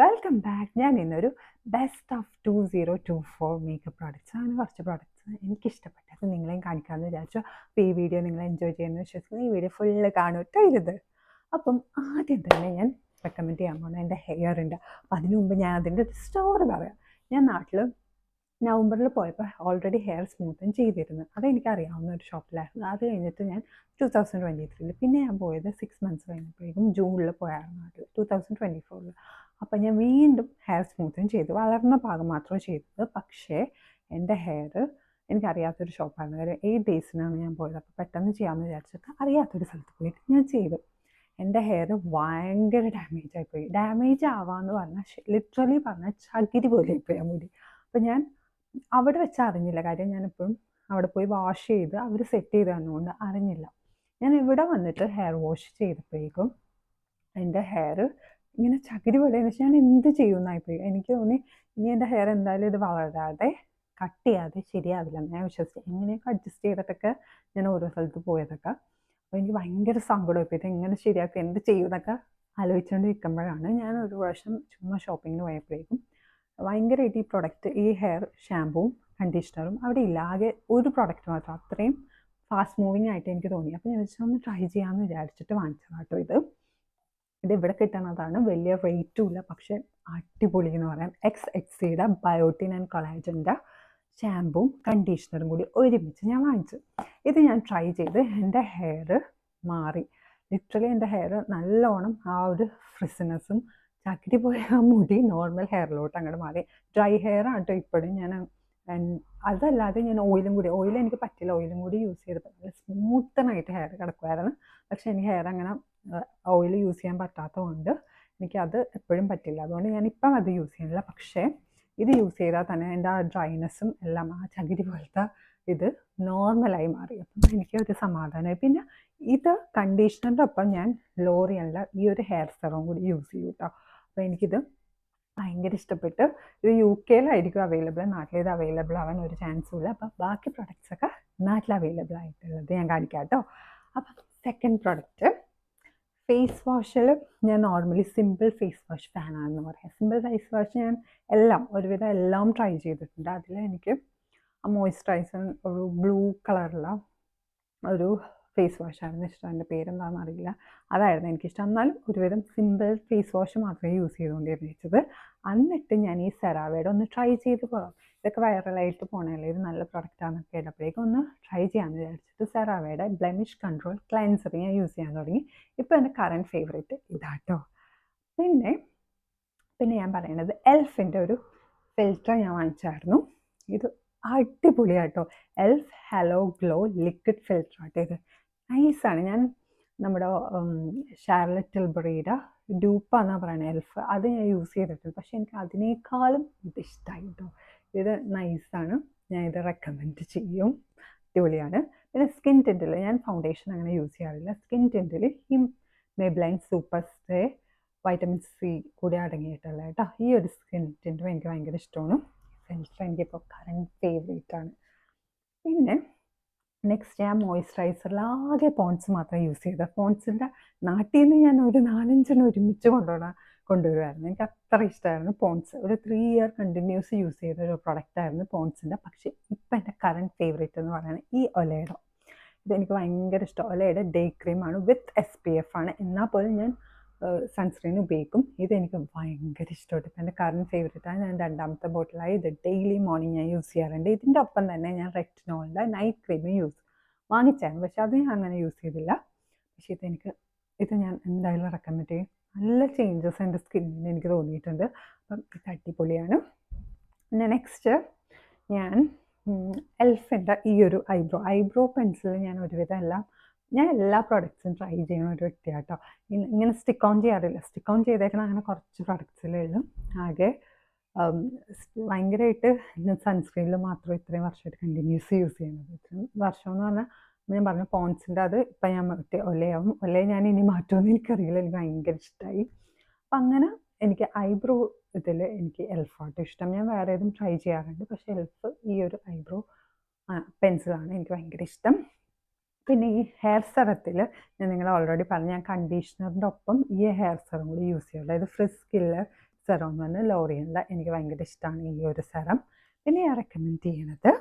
Welcome back. ഞാൻ ഇന്നൊരു best of 2024 makeup products അങ്ങനെ കുറച്ച് പ്രോഡക്റ്റ്സ് എനിക്കിഷ്ടപ്പെട്ടത് നിങ്ങളെയും കാണിക്കാമെന്ന് വിചാരിച്ചു. അപ്പോൾ ഈ വീഡിയോ നിങ്ങൾ എൻജോയ് ചെയ്യുമെന്ന് വിശ്വസിക്കുന്നു. ഈ വീഡിയോ ഫുള്ള് കാണൂട്ടോ ഇരുത്. അപ്പം ആദ്യം തന്നെ ഞാൻ റെക്കമെൻഡ് ചെയ്യാൻ പോകുന്നത് എൻ്റെ ഹെയർ ഉണ്ട്. അപ്പം അതിനു മുമ്പ് ഞാൻ അതിൻ്റെ സ്റ്റോറി പറയാം. ഞാൻ നാട്ടിൽ നവംബറിൽ പോയപ്പോൾ ഓൾറെഡി ഹെയർ സ്മൂത്തൻ ചെയ്തിരുന്നു. അതെനിക്കറിയാവുന്ന ഒരു ഷോപ്പിലായിരുന്നു. അത് കഴിഞ്ഞിട്ട് ഞാൻ 2023 പിന്നെ ഞാൻ പോയത് 6 മന്ത്സ് കഴിഞ്ഞപ്പോഴേക്കും ജൂണിൽ പോയായിരുന്നു നാട്ടിൽ 2024. അപ്പം ഞാൻ വീണ്ടും ഹെയർ സ്മൂത്തൻ ചെയ്തു. വളർന്ന ഭാഗം മാത്രമേ ചെയ്തത്. പക്ഷേ എൻ്റെ ഹെയർ എനിക്കറിയാത്തൊരു ഷോപ്പായിരുന്നു. കാര്യം 8 ഡേയ്സിനാണ് ഞാൻ പോയത്. അപ്പോൾ പെട്ടെന്ന് ചെയ്യാമെന്ന് വിചാരിച്ചിട്ട് അറിയാത്തൊരു സ്ഥലത്ത് പോയിട്ട് ഞാൻ ചെയ്തു. എൻ്റെ ഹെയർ ഭയങ്കര ഡാമേജ് ആയിപ്പോയി. ഡാമേജ് ആവാമെന്ന് പറഞ്ഞാൽ ലിറ്ററലി പറഞ്ഞാൽ ചകിരി പോലെ ആയിപ്പോയി ആ മുടി. അപ്പം ഞാൻ അവിടെ വെച്ച് അറിഞ്ഞില്ല. കാര്യം ഞാനിപ്പോഴും അവിടെ പോയി വാഷ് ചെയ്ത് അവർ സെറ്റ് ചെയ്ത് തന്നുകൊണ്ട് അറിഞ്ഞില്ല. ഞാൻ ഇവിടെ വന്നിട്ട് ഹെയർ വാഷ് ചെയ്തപ്പോഴേക്കും എൻ്റെ ഹെയർ ഇങ്ങനെ ചകിരി പോലെ വെച്ചാൽ ഞാൻ എന്ത് ചെയ്യുമെന്നായിപ്പോയി. എനിക്ക് തോന്നി ഇനി എൻ്റെ ഹെയർ എന്തായാലും ഇത് വളരാതെ കട്ട് ചെയ്യാതെ ശരിയാവില്ല. ഞാൻ വിശ്വസിച്ചു എങ്ങനെയൊക്കെ അഡ്ജസ്റ്റ് ചെയ്തിട്ടൊക്കെ ഞാൻ ഓരോ സ്ഥലത്ത് പോയതൊക്കെ. അപ്പോൾ എനിക്ക് ഭയങ്കര സങ്കടമായിപ്പോയി. ഇത് എങ്ങനെ ശരിയാക്കും, എന്ത് ചെയ്യുമെന്നൊക്കെ ആലോചിച്ചുകൊണ്ട് നിൽക്കുമ്പോഴാണ് ഞാൻ ഒരു പ്രാവശ്യം ചുമ്മാ ഷോപ്പിങ്ങിന് പോയപ്പോഴേക്കും ഭയങ്കരമായിട്ട് ഈ പ്രൊഡക്റ്റ്, ഈ ഹെയർ ഷാമ്പൂവും കണ്ടീഷണറും അവിടെ ഇല്ല. ആകെ ഒരു പ്രൊഡക്റ്റ് മാത്രം. അത്രയും ഫാസ്റ്റ് മൂവിങ് ആയിട്ട് എനിക്ക് തോന്നി. അപ്പോൾ ഞാൻ വെച്ചാൽ ഒന്ന് ട്രൈ ചെയ്യാമെന്ന് വിചാരിച്ചിട്ട് വാങ്ങിച്ചതാട്ടോ ഇത്. ഇവിടെ കിട്ടുന്നതാണ്. വലിയ റേറ്റും ഇല്ല, പക്ഷേ അടിപൊളി എന്ന് പറയാം. XXCയുടെ ബയോട്ടിൻ ആൻഡ് കൊളാജൻ്റെ ഷാമ്പൂവും കണ്ടീഷണറും കൂടി ഒരുമിച്ച് ഞാൻ വാങ്ങിച്ചു. ഇത് ഞാൻ ട്രൈ ചെയ്ത് എൻ്റെ ഹെയർ മാറി. ലിറ്ററലി എൻ്റെ ഹെയർ നല്ലോണം ആ ഒരു ഫ്രിസിനെസ്സും ചകിരി പോയ ആ മുടി നോർമൽ ഹെയറിലോട്ട് അങ്ങോട്ട് മാറി. ഡ്രൈ ഹെയർ ആണ് കേട്ടോ ഇപ്പോഴും. ഞാൻ അതല്ലാതെ ഞാൻ ഓയിൽ എനിക്ക് പറ്റില്ല. ഓയിലും കൂടി യൂസ് ചെയ്തപ്പോൾ നല്ല സ്മൂത്തനായിട്ട് ഹെയർ കിടക്കുമായിരുന്നു. പക്ഷേ എനിക്ക് ഹെയർ അങ്ങനെ ഓയിൽ യൂസ് ചെയ്യാൻ പറ്റാത്തതുകൊണ്ട് എനിക്കത് എപ്പോഴും പറ്റില്ല. അതുകൊണ്ട് ഞാനിപ്പം അത് യൂസ് ചെയ്യുന്നില്ല. പക്ഷേ ഇത് യൂസ് ചെയ്താൽ തന്നെ എൻ്റെ ആ ഡ്രൈനെസ്സും എല്ലാം ആ ചകിരി പോലത്തെ ഇത് നോർമലായി മാറി. അപ്പം എനിക്കൊരു സമാധാനമായി. പിന്നെ ഇത് കണ്ടീഷണറിൻ്റെ ഒപ്പം ഞാൻ ലോറിയലിൻ്റെ ഈ ഒരു ഹെയർ സെറം കൂടി യൂസ് ചെയ്യും കേട്ടോ. അപ്പോൾ എനിക്കിത് ഭയങ്കര ഇഷ്ടപ്പെട്ട്. ഇത് UK-ലായിരിക്കും അവൈലബിൾ. നാട്ടിൽ ഇത് അവൈലബിൾ ആവാൻ ഒരു ചാൻസും ഇല്ല. അപ്പം ബാക്കി പ്രൊഡക്ട്സൊക്കെ നാട്ടിൽ അവൈലബിൾ ആയിട്ടുള്ളത് ഞാൻ കാണിക്കാം കേട്ടോ. അപ്പം സെക്കൻഡ് പ്രൊഡക്റ്റ് ഫേസ് വാഷിൽ ഞാൻ നോർമലി സിമ്പിൾ ഫേസ് വാഷ് ഫാനാണെന്ന് പറയാം. സിമ്പിൾ ഫേസ് വാഷ് ഞാൻ ഒരുവിധം എല്ലാം ട്രൈ ചെയ്തിട്ടുണ്ട്. അതിൽ എനിക്ക് ആ മോയ്സ്ചറൈസർ ഒരു ബ്ലൂ കളറുള്ള ഒരു ഫേസ് വാഷായിരുന്നു ഇഷ്ടം. എൻ്റെ പേരെന്താണെന്ന് അറിയില്ല. അതായിരുന്നു എനിക്കിഷ്ടം. എന്നാലും ഒരുവിധം സിമ്പിൾ ഫേസ് വാഷ് മാത്രമേ യൂസ് ചെയ്തുകൊണ്ടിരുന്നത്. എന്നിട്ട് ഞാൻ ഈ സെറാവയുടെ ഒന്ന് ട്രൈ ചെയ്ത് പോകാം. ഇതൊക്കെ വൈറലായിട്ട് പോകണമല്ലേ, ഇത് നല്ല പ്രൊഡക്റ്റാണെന്നൊക്കെ കേട്ടപ്പോഴേക്കും ഒന്ന് ട്രൈ ചെയ്യാമെന്ന് വിചാരിച്ചിട്ട് സെറാവയുടെ ബ്ലെമിഷ് കൺട്രോൾ ക്ലെൻസർ ഞാൻ യൂസ് ചെയ്യാൻ തുടങ്ങി. ഇപ്പോൾ എൻ്റെ കറൻറ്റ് ഫേവറേറ്റ് ഇതാട്ടോ. പിന്നെ ഞാൻ പറയുന്നത് എൽഫിൻ്റെ ഒരു ഫിൽറ്റർ ഞാൻ വാങ്ങിച്ചായിരുന്നു. ഇത് അടിപൊളിയാട്ടോ. എൽഫ് ഹലോ ഗ്ലോ ലിക്വിഡ് ഫിൽറ്റർ ആട്ടോ. ഇത് നൈസാണ്. ഞാൻ നമ്മുടെ ഷാർലറ്റ് ടിൽബറിയുടെ ഡ്യൂപ്പാന്നാണ് പറയുന്നത് എൽഫ്. അത് ഞാൻ യൂസ് ചെയ്തിട്ടുണ്ട്. പക്ഷേ എനിക്ക് അതിനേക്കാളും ഇത് ഇഷ്ടമായി കേട്ടോ. ഇത് നൈസാണ്. ഞാൻ ഇത് റെക്കമെൻഡ് ചെയ്യും. അടിപൊളിയാണ്. പിന്നെ സ്കിൻ ടിൻറ്റിൽ ഞാൻ ഫൗണ്ടേഷൻ അങ്ങനെ യൂസ് ചെയ്യാറില്ല. സ്കിൻ ടിൻറ്റിൽ ഈ മെബ്ലൈൻ സൂപ്പർ സ്റ്റേ വൈറ്റമിൻ C കൂടി അടങ്ങിയിട്ടുള്ള കേട്ടോ. ഈ ഒരു സ്കിൻ ടിൻറ്റും എനിക്ക് ഭയങ്കര ഇഷ്ടമാണ്. ഫിൽറ്റർ എനിക്കിപ്പോൾ കറൻറ്റ് ഫേവറേറ്റ് ആണ്. പിന്നെ നെക്സ്റ്റ് ഞാൻ മോയ്സ്ചറൈസറിൽ ആകെ പോൺസ് മാത്രമേ യൂസ് ചെയ്തത്. പോൺസിൻ്റെ നാട്ടിൽ നിന്ന് ഞാൻ ഒരു 4-5 ഒരുമിച്ച് കൊണ്ടുവരുമായിരുന്നു. എനിക്ക് അത്ര ഇഷ്ടമായിരുന്നു പോൺസ്. ഒരു 3 ഇയർ കണ്ടിന്യൂസ് യൂസ് ചെയ്ത ഒരു പ്രൊഡക്റ്റായിരുന്നു പോൺസിൻ്റെ. പക്ഷേ ഇപ്പം എൻ്റെ കറൻറ്റ് ഫേവറേറ്റ് എന്ന് പറയുന്നത് ഈ ഒലയുടെ. ഇതെനിക്ക് ഭയങ്കര ഇഷ്ടം. ഒലയുടെ ഡേ ക്രീമാണ് വിത്ത് SPF ആണ്. എന്നാൽ പോലും ഞാൻ സൺസ്ക്രീൻ ഉപയോഗിക്കും. ഇതെനിക്ക് ഭയങ്കര ഇഷ്ടപ്പെട്ടു. ഇപ്പം എൻ്റെ കറൻറ്റ് ഫേവറേറ്റാണ്. ഞാൻ 2ാമത്തെ ബോട്ടിലായി. ഇത് ഡെയിലി മോർണിംഗ് ഞാൻ യൂസ് ചെയ്യാറുണ്ട്. ഇതിൻ്റെ ഒപ്പം തന്നെ ഞാൻ റെറ്റിനോളിൻ്റെ നൈറ്റ് ക്രീം വാങ്ങിച്ചായിരുന്നു. പക്ഷേ അത് ഞാൻ അങ്ങനെ യൂസ് ചെയ്തില്ല. പക്ഷേ ഇത് ഞാൻ എന്തായാലും റെക്കമെൻഡ് ചെയ്യും. നല്ല ചേഞ്ചസ് എൻ്റെ സ്കിന്നിന് എനിക്ക് തോന്നിയിട്ടുണ്ട്. അപ്പം ഇത് അടിപൊളിയാണ്. പിന്നെ നെക്സ്റ്റ് ഞാൻ എൽഫിൻ്റെ ഈ ഒരു ഐബ്രോ പെൻസിൽ ഞാൻ എല്ലാ പ്രോഡക്റ്റ്സും ട്രൈ ചെയ്യുന്ന ഒരു വ്യക്തിയാണ് കേട്ടോ. ഇങ്ങനെ സ്റ്റിക്ക് ഓൺ ചെയ്യാറില്ല. സ്റ്റിക്ക് ഓൺ ചെയ്തേക്കണം അങ്ങനെ കുറച്ച് പ്രോഡക്റ്റ്സിലേ ഉള്ളൂ. ആകെ ഭയങ്കരമായിട്ട് സൺസ്ക്രീനിൽ മാത്രം ഇത്രയും വർഷമായിട്ട് കണ്ടിന്യൂസ് യൂസ് ചെയ്യുന്നത്. ഇത്രയും വർഷം എന്ന് പറഞ്ഞാൽ ഞാൻ പറഞ്ഞു പോൺസിൻ്റെ അത് ഇപ്പം ഞാൻ ഒലയാവും. ഞാൻ ഇനി മാറ്റുമെന്ന് എനിക്കറിയില്ല. എനിക്ക് ഭയങ്കര ഇഷ്ടമായി. അപ്പം അങ്ങനെ എനിക്ക് ഐബ്രോ ഇതിൽ എനിക്ക് എൽഫാട്ടോ ഇഷ്ടം. ഞാൻ വേറെ ഏതും ട്രൈ ചെയ്യാറുണ്ട്. പക്ഷേ എൽഫ് ഈ ഒരു ഐബ്രോ പെൻസിലാണ് എനിക്ക് ഭയങ്കര ഇഷ്ടം. പിന്നെ ഈ ഹെയർ സെറത്തിൽ ഞാൻ ഓൾറെഡി പറഞ്ഞു, ഞാൻ കണ്ടീഷണറിൻ്റെ ഒപ്പം ഈ ഹെയർ സെറും കൂടി യൂസ് ചെയ്യും. അതായത് ഫ്രിസ്കിൽ സെറം എന്ന് പറഞ്ഞാൽ ലോറിയലിൻ്റെ എനിക്ക് ഭയങ്കര ഇഷ്ടമാണ് ഈ ഒരു സെറം. പിന്നെ ഞാൻ റെക്കമെൻഡ് ചെയ്യണത്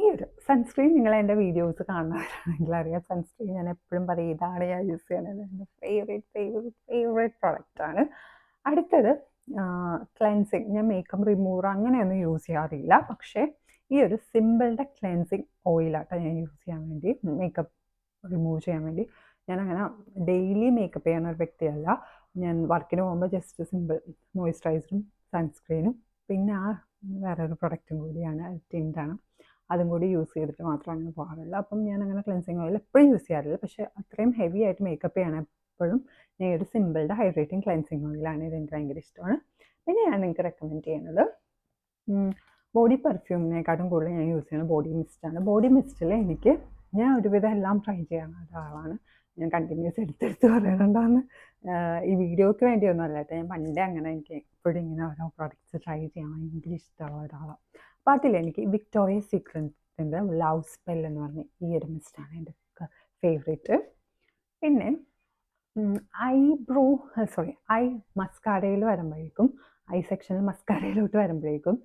ഈ ഒരു സൺസ്ക്രീൻ. നിങ്ങൾ എൻ്റെ വീഡിയോസ് കാണുന്നവരാണെങ്കിൽ അറിയാം, സൺസ്ക്രീൻ ഞാൻ എപ്പോഴും പറയും ഇതാണ് ഞാൻ യൂസ് ചെയ്യണത്, എൻ്റെ ഫേവറേറ്റ് പ്രോഡക്റ്റാണ്. അടുത്തത് ക്ലെൻസിങ്. ഞാൻ മേക്കപ്പ് റിമൂവർ അങ്ങനെയൊന്നും യൂസ് ചെയ്യാറില്ല, പക്ഷേ ഈ ഒരു സിമ്പിളുടെ ക്ലെൻസിങ് ഓയിലാട്ടോ ഞാൻ യൂസ് ചെയ്യാൻ വേണ്ടി, മേക്കപ്പ് റിമൂവ് ചെയ്യാൻ വേണ്ടി. ഞാൻ അങ്ങനെ ഡെയിലി മേക്കപ്പ് ചെയ്യുന്ന ഒരു വ്യക്തിയല്ല. ഞാൻ വർക്കിന് പോകുമ്പോൾ ജസ്റ്റ് സിമ്പിൾ മോയ്സ്ചറൈസറും സൺസ്ക്രീനും പിന്നെ വേറൊരു പ്രൊഡക്റ്റും കൂടിയാണ്, ടിൻ്റാണ്, അതും കൂടി യൂസ് ചെയ്തിട്ട് മാത്രമാണ് അങ്ങനെ പോകാറുള്ളത്. അപ്പം ഞാൻ അങ്ങനെ ക്ലെൻസിങ് ഓയിൽ എപ്പോഴും യൂസ് ചെയ്യാറില്ല, പക്ഷേ അത്രയും ഹെവി ആയിട്ട് മേക്കപ്പ് ചെയ്യണം എപ്പോഴും ഞാൻ ഒരു സിമ്പിളുടെ ഹൈഡ്രേറ്റിംഗ് ക്ലെൻസിങ് ഓയിലാണ്. ഇത് എനിക്ക് ഭയങ്കര ഇഷ്ടമാണ്. പിന്നെ ഞാൻ നിങ്ങൾക്ക് റെക്കമെൻഡ് ചെയ്യുന്നത് ബോഡി പെർഫ്യൂമിനെക്കാട്ടും കൂടുതൽ ഞാൻ യൂസ് ചെയ്യുന്നത് ബോഡി മിസ്റ്റാണ്. ബോഡി മിസ്റ്റിൽ ഞാൻ ഒരുവിധം എല്ലാം ട്രൈ ചെയ്യുന്ന ഒരാളാണ്. ഞാൻ കണ്ടിന്യൂസ് എടുത്തെടുത്ത് പറയണുണ്ടാന്ന് ഈ വീഡിയോയ്ക്ക് വേണ്ടിയൊന്നും അല്ല കേട്ടോ. ഞാൻ പണ്ടേ അങ്ങനെ എനിക്ക് എപ്പോഴും ഇങ്ങനെ ഓരോ പ്രോഡക്റ്റ്സ് ട്രൈ ചെയ്യാൻ ഭയങ്കര ഇഷ്ടമുള്ള ഒരാളാണ്. അപ്പോൾ അതിലെനിക്ക് വിക്ടോറിയ സീക്രട്ടിൻ്റെ ലവ് സ്പെൽ എന്ന് പറഞ്ഞ ഈ ഒരു മിസ്റ്റാണ് എൻ്റെ ഫേവറേറ്റ്. പിന്നെ ഐ മസ്കാരയിൽ വരുമ്പോഴേക്കും, ഐ സെക്ഷനിൽ മസ്കാരയിലോട്ട് വരുമ്പോഴേക്കും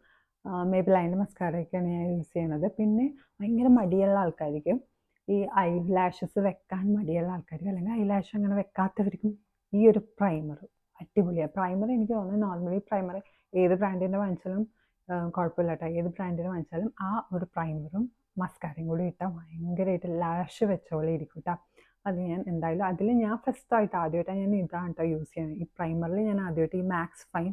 മേബിലൈൻ്റെ മസ്കാരയൊക്കെയാണ് ഞാൻ യൂസ് ചെയ്യണത്. പിന്നെ ഭയങ്കര മടിയുള്ള ആൾക്കാർക്ക്, ഈ ഐ ലാഷസ് വെക്കാൻ മടിയുള്ള ആൾക്കാർക്ക് അല്ലെങ്കിൽ ഐ ലാഷ് അങ്ങനെ വെക്കാത്തവർക്കും ഈ ഒരു പ്രൈമർ അടിപൊളിയാണ്. പ്രൈമർ എനിക്ക് തോന്നുന്നു നോർമലി പ്രൈമർ ഏത് ബ്രാൻഡിൻ്റെ വാങ്ങിച്ചാലും കുഴപ്പമില്ല കേട്ടോ. ഏത് ബ്രാൻഡിൻ്റെ വാങ്ങിച്ചാലും ആ ഒരു പ്രൈമറും മസ്കാരയും കൂടി ഇട്ടാൽ ഭയങ്കരമായിട്ട് ലാഷ് വെച്ച പോലെ ഇരിക്കും കേട്ടോ. അത് ഞാൻ എന്തായാലും അതിൽ ഞാൻ ആദ്യമായിട്ടാണ് ഞാൻ ഇതാണ് കേട്ടോ യൂസ് ചെയ്യുന്നത്. ഈ പ്രൈമറിൽ ഞാൻ ആദ്യമായിട്ട് ഈ മാക്സ് ഫൈൻ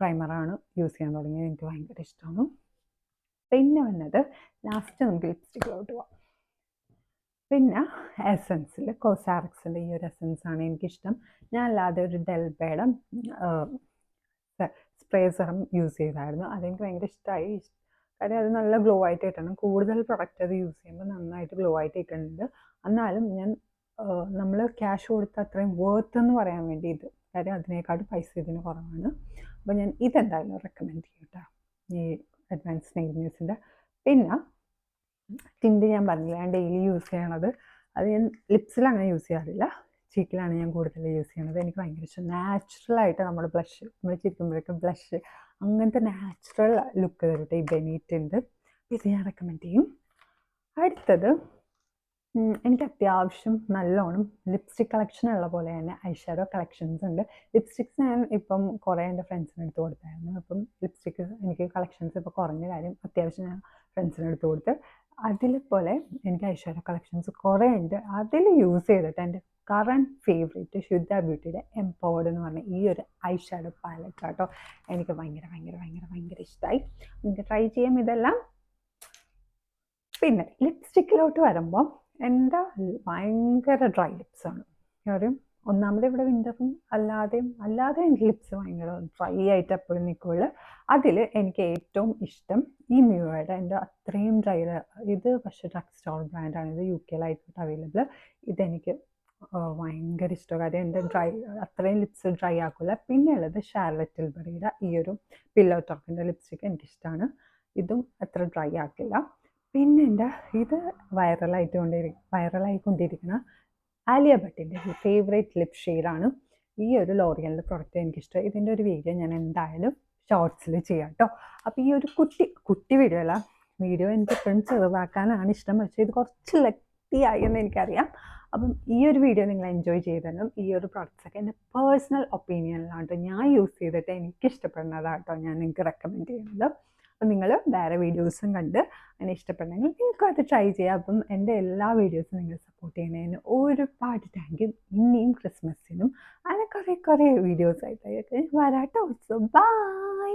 പ്രൈമറാണ് യൂസ് ചെയ്യാൻ തുടങ്ങിയത്. എനിക്ക് ഭയങ്കര ഇഷ്ടമാണ്. പിന്നെ വന്നത് ലാസ്റ്റ് നമുക്ക് ലിപ്സ്റ്റിക്കിലോട്ട് പോവാം. പിന്നെ എസൻസിൽ കോസാറക്സിൻ്റെ ഈ ഒരു എസൻസാണ് എനിക്കിഷ്ടം. ഞാൻ അല്ലാതെ ഒരു ഡെൽബയുടെ സ്പ്രേ സെറം യൂസ് ചെയ്തായിരുന്നു. അതെനിക്ക് ഭയങ്കര ഇഷ്ടമായി. കാര്യം അത് നല്ല ഗ്ലോ ആയിട്ട് കിട്ടണം. കൂടുതൽ പ്രൊഡക്റ്റ് അത് യൂസ് ചെയ്യുമ്പോൾ നന്നായിട്ട് ഗ്ലോ ആയിട്ട് കിട്ടുന്നുണ്ട്. എന്നാലും ഞാൻ നമ്മൾ ക്യാഷ് കൊടുത്ത അത്രയും വേർത്ത് എന്ന് പറയാൻ വേണ്ടി ഇത്, കാര്യം അതിനേക്കാളും പൈസ ഇതിന് കുറവാണ്. അപ്പോൾ ഞാൻ ഇതെന്തായാലും റെക്കമെൻഡ് ചെയ്യും കേട്ടോ, ഈ അഡ്വാൻസ് നെയിൽ മ്യൂസിൻ്റെ. പിന്നെ ടിൻറ്റ് ഞാൻ പറഞ്ഞില്ല, ഞാൻ ഡെയിലി യൂസ് ചെയ്യണത്. അത് ഞാൻ ലിപ്സിൽ അങ്ങനെ യൂസ് ചെയ്യാറില്ല, ചീക്കിലാണ് ഞാൻ കൂടുതൽ യൂസ് ചെയ്യണത്. എനിക്ക് ഭയങ്കര ഇഷ്ടം. നാച്ചുറലായിട്ട് നമ്മൾ ചിരിക്കുമ്പോഴേക്കും ബ്ലഷ് അങ്ങനത്തെ നാച്ചുറൽ ലുക്ക് തരട്ടെ ഈ ബെനീറ്റിൻ്റെ. ഇത് ഞാൻ റെക്കമെൻഡ് ചെയ്യും. അടുത്തത് എനിക്ക് അത്യാവശ്യം നല്ലോണം ലിപ്സ്റ്റിക് കളക്ഷൻ ഉള്ള പോലെ തന്നെ ഐഷാഡോ കളക്ഷൻസ് ഉണ്ട്. ലിപ്സ്റ്റിക്സ് ഞാൻ ഇപ്പം കുറേ എൻ്റെ ഫ്രണ്ട്സിന് എടുത്ത് കൊടുത്തായിരുന്നു. അപ്പം ലിപ്സ്റ്റിക്ക് എനിക്ക് കളക്ഷൻസ് ഇപ്പോൾ കുറഞ്ഞ കാര്യം അത്യാവശ്യം ഞാൻ ഫ്രണ്ട്സിന് എടുത്ത് കൊടുത്ത്. അതിൽ പോലെ എനിക്ക് ഐഷാഡോ കളക്ഷൻസ് കുറേ ഉണ്ട്. അതിൽ യൂസ് ചെയ്തിട്ട് എൻ്റെ കറണ്ട് ഫേവറേറ്റ് ശുദ്ധ ബ്യൂട്ടിയുടെ എംപവേർഡ് എന്ന് പറഞ്ഞ ഈ ഒരു ഐഷാഡോ പാലറ്റ് കേട്ടോ. എനിക്ക് ഭയങ്കര ഇഷ്ടമായി. എനിക്ക് ട്രൈ ചെയ്യാം ഇതെല്ലാം. പിന്നെ ലിപ്സ്റ്റിക്കിലോട്ട് വരുമ്പം എൻ്റെ ഭയങ്കര ഡ്രൈ ലിപ്സാണ്. കാര്യം ഒന്നാമത് ഇവിടെ വിൻ്ററും അല്ലാതെ എൻ്റെ ലിപ്സ് ഭയങ്കര ഡ്രൈ ആയിട്ട് എപ്പോഴും നിൽക്കുകയുള്ളു. അതിൽ എനിക്ക് ഏറ്റവും ഇഷ്ടം ഈ മ്യൂയുടെ എൻ്റെ അത്രയും ഡ്രൈ, ഇത് പക്ഷേ ഡ്രഗ് സ്റ്റോർ ബ്രാൻഡാണ്, ഇത് UK-ലായിട്ട് അവൈലബിൾ. ഇതെനിക്ക് ഭയങ്കര ഇഷ്ടം. കാര്യം എൻ്റെ അത്രയും ലിപ്സ് ഡ്രൈ ആക്കില്ല. പിന്നെ ഉള്ളത് ഷാർലറ്റ് ടിൽബറിയുടെ ഈ ഒരു പില്ലോ ടോക്കിൻ്റെ ലിപ്സ്റ്റിക്ക് എനിക്കിഷ്ടമാണ്. ഇതും അത്ര ഡ്രൈ ആക്കില്ല. പിന്നെ എൻ്റെ ഇത് വൈറലായിക്കൊണ്ടിരിക്കുന്ന ആലിയ ഭട്ടിൻ്റെ ഫേവറേറ്റ് ലിപ് ഷെയ്ഡാണ് ഈ ഒരു ലോറിയലിൻ്റെ പ്രൊഡക്റ്റ്. എനിക്കിഷ്ടം. ഇതിൻ്റെ ഒരു വീഡിയോ ഞാൻ എന്തായാലും ഷോർട്സിൽ ചെയ്യാം കേട്ടോ. അപ്പോൾ ഈ ഒരു കുട്ടി വീഡിയോ അല്ല, വീഡിയോ എനിക്ക് എപ്പോഴും ചെറുതാക്കാനാണ് ഇഷ്ടം, പക്ഷേ ഇത് കുറച്ച് ലെങ്തിയായി എന്ന് എനിക്കറിയാം. അപ്പം ഈ ഒരു വീഡിയോ നിങ്ങൾ എൻജോയ് ചെയ്തതും ഈ ഒരു പ്രോഡക്റ്റ്സൊക്കെ എൻ്റെ പേഴ്സണൽ ഒപ്പീനിയനിലാണ് കേട്ടോ, ഞാൻ യൂസ് ചെയ്തിട്ട് എനിക്കിഷ്ടപ്പെടുന്നതാട്ടോ ഞാൻ നിങ്ങൾക്ക് റെക്കമെൻഡ് ചെയ്യുന്നത്. അപ്പം നിങ്ങൾ വേറെ വീഡിയോസും കണ്ട് അങ്ങനെ ഇഷ്ടപ്പെടണമെങ്കിൽ നിങ്ങൾക്ക് അത് ട്രൈ ചെയ്യാം. അപ്പം എൻ്റെ എല്ലാ വീഡിയോസും നിങ്ങൾ സപ്പോർട്ട് ചെയ്യുന്നതിന് ഒരുപാട് താങ്ക് യു. ഇനിയും ക്രിസ്മസിനും അങ്ങനെ കുറേ വീഡിയോസ് ആയിട്ട് വരാട്ടോ. So by.